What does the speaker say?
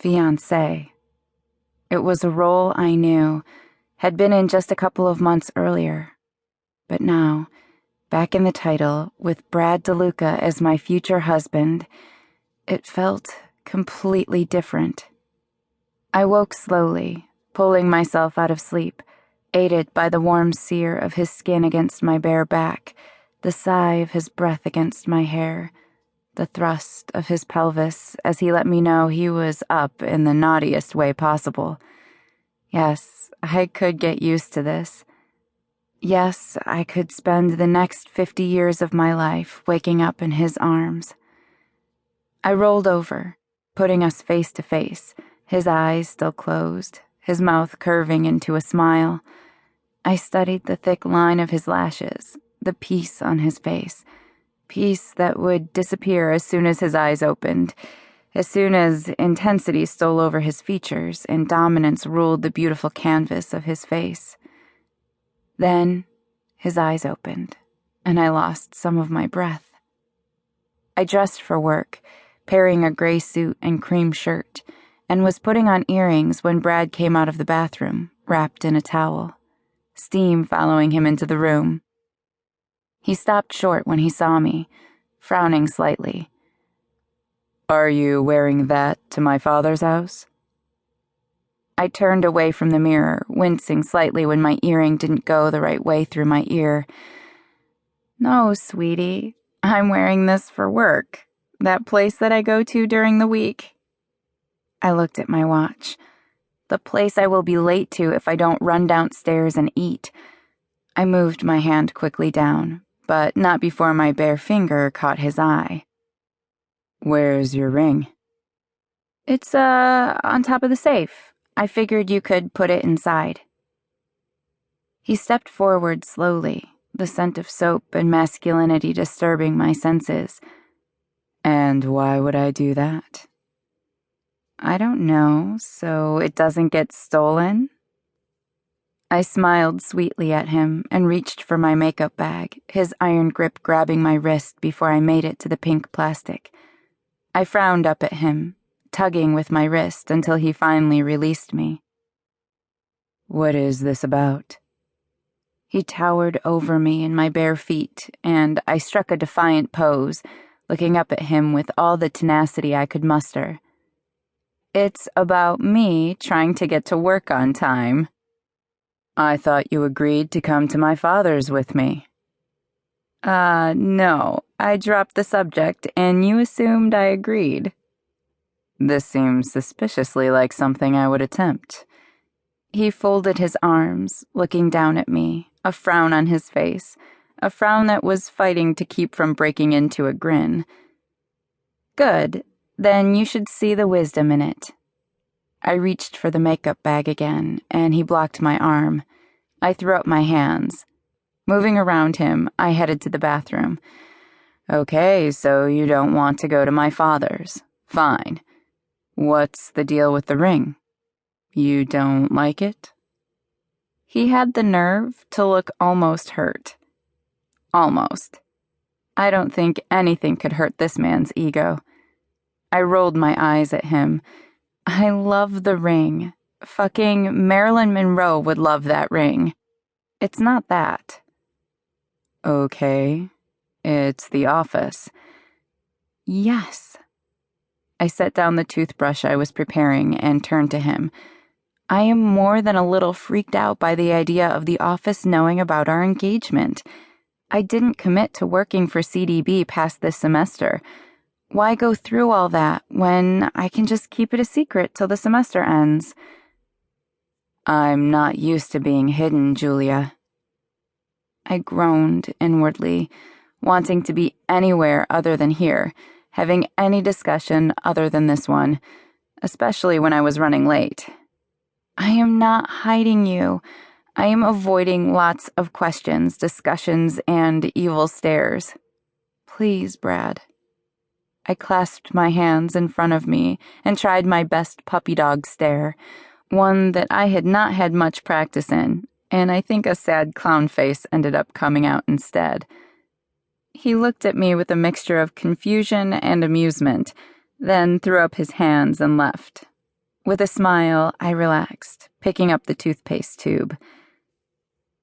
Fiancé. It was a role I knew, had been in just a couple of months earlier. But now, back in the title, with Brad DeLuca as my future husband, it felt completely different. I woke slowly, pulling myself out of sleep, aided by the warm sear of his skin against my bare back, the sigh of his breath against my hair, the thrust of his pelvis as he let me know he was up in the naughtiest way possible. Yes, I could get used to this. Yes, I could spend the next 50 years of my life waking up in his arms. I rolled over, putting us face to face, his eyes still closed, his mouth curving into a smile. I studied the thick line of his lashes, the peace on his face, peace that would disappear as soon as his eyes opened, as soon as intensity stole over his features and dominance ruled the beautiful canvas of his face. Then his eyes opened, and I lost some of my breath. I dressed for work, pairing a gray suit and cream shirt, and was putting on earrings when Brad came out of the bathroom, wrapped in a towel, steam following him into the room. He stopped short when he saw me, frowning slightly. "Are you wearing that to my father's house?" I turned away from the mirror, wincing slightly when my earring didn't go the right way through my ear. "No, sweetie, I'm wearing this for work, that place that I go to during the week." I looked at my watch. The place I will be late to if I don't run downstairs and eat. I moved my hand quickly down, but not before my bare finger caught his eye. "Where's your ring?" "It's, on top of the safe. I figured you could put it inside." He stepped forward slowly, the scent of soap and masculinity disturbing my senses. "And why would I do that?" "I don't know, so it doesn't get stolen?" I smiled sweetly at him and reached for my makeup bag, his iron grip grabbing my wrist before I made it to the pink plastic. I frowned up at him, tugging with my wrist until he finally released me. "What is this about?" He towered over me in my bare feet, and I struck a defiant pose, looking up at him with all the tenacity I could muster. "It's about me trying to get to work on time." "I thought you agreed to come to my father's with me." No, I dropped the subject and you assumed I agreed." "This seems suspiciously like something I would attempt." He folded his arms, looking down at me, a frown on his face, a frown that was fighting to keep from breaking into a grin. "Good, then you should see the wisdom in it." I reached for the makeup bag again, and he blocked my arm. I threw up my hands. Moving around him, I headed to the bathroom. "Okay, so you don't want to go to my father's. Fine. What's the deal with the ring? You don't like it?" He had the nerve to look almost hurt. Almost. I don't think anything could hurt this man's ego. I rolled my eyes at him. I love the ring. Fucking Marilyn Monroe would love that ring. It's not that. "Okay, it's the office." "Yes." I set down the toothbrush I was preparing and turned to him. I am more than a little freaked out by the idea of the office knowing about our engagement. I didn't commit to working for CDB past this semester. Why go through all that when I can just keep it a secret till the semester ends? "I'm not used to being hidden, Julia." I groaned inwardly, wanting to be anywhere other than here, having any discussion other than this one, especially when I was running late. "I am not hiding you. I am avoiding lots of questions, discussions, and evil stares. Please, Brad." I clasped my hands in front of me and tried my best puppy dog stare, one that I had not had much practice in, and I think a sad clown face ended up coming out instead. He looked at me with a mixture of confusion and amusement, then threw up his hands and left, With a smile, I relaxed, picking up the toothpaste tube.